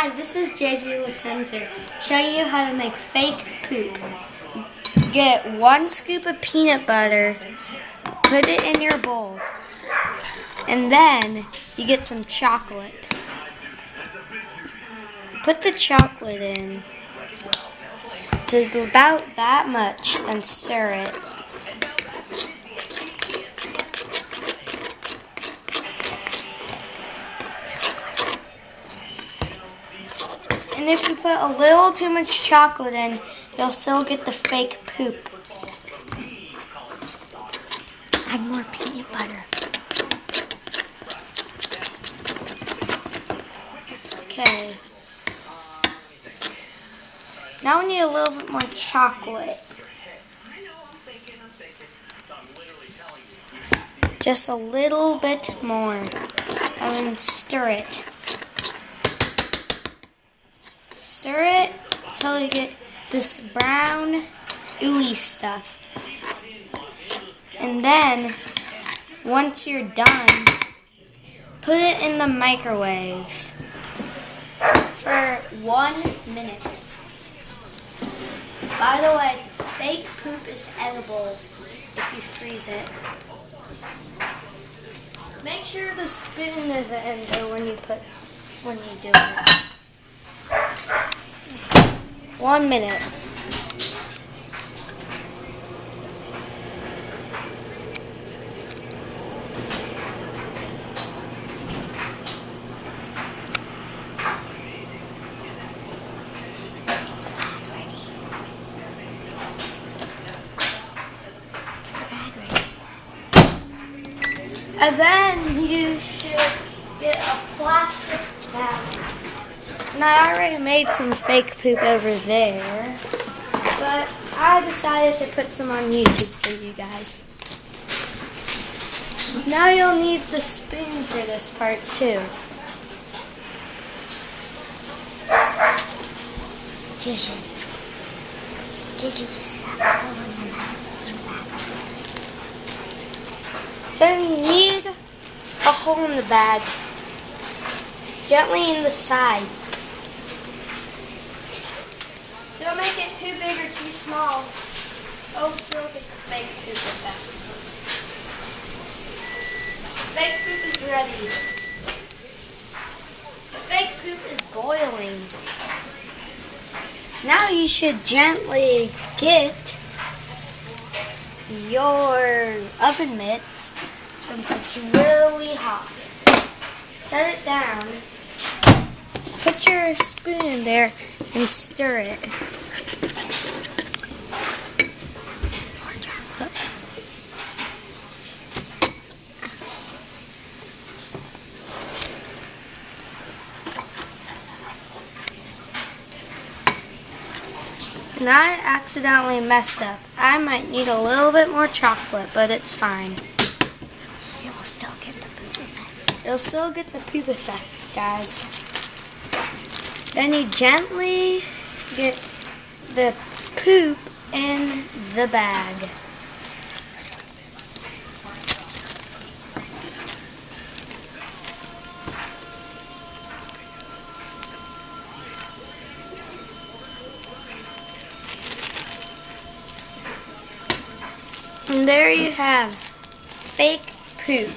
Hi, this is JJ Latenzer showing you how to make fake poop. Get 1 scoop of peanut butter, put it in your bowl, and then you get some chocolate. Put the chocolate in to about that much, then stir it. And if you put a little too much chocolate in, you'll still get the fake poop. Add more peanut butter. Okay. Now we need a little bit more chocolate. Just a little bit more. And then stir it. Stir it until you get this brown, ooey stuff. And then, once you're done, put it in the microwave for 1 minute. By the way, fake poop is edible if you freeze it. Make sure the spoon isn't in there when you do it. 1 minute. And then you should get a plastic bag. And I already made some fake poop over there, but I decided to put some on YouTube for you guys. Now you'll need the spoon for this part too. JJ, just stop. Then you need a hole in the bag, gently in the side. Don't make it too big or too small. It'll still get the fake poop effect. Fake poop is ready. The fake poop is boiling. Now you should gently get your oven mitt, since it's really hot. Set it down. Put your spoon in there and stir it. And I accidentally messed up. I might need a little bit more chocolate, but it's fine. It will still get the poop effect. It'll still get the poop effect, guys. Then you gently get the poop in the bag. And there you have fake poop.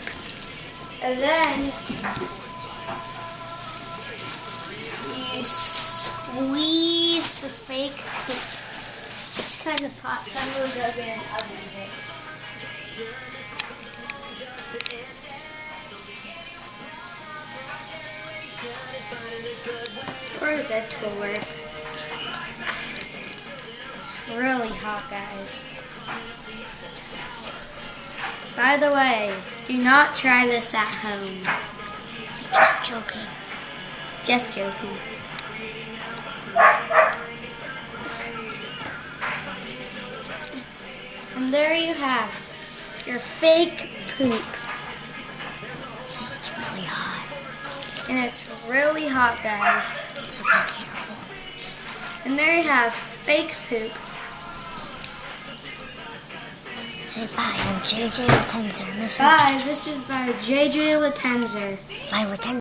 And then you squeeze the fake poop. It's kind of hot, so I'm going to go get an oven mitt. Or this will work. It's really hot, guys. By the way, do not try this at home. Just joking. Just joking. And there you have your fake poop. See, it's really hot. And it's really hot, guys. So be careful. And there you have fake poop. Say bye. I'm JJ Latenzer. Bye. This is by JJ Latenzer. Bye, Latenzer.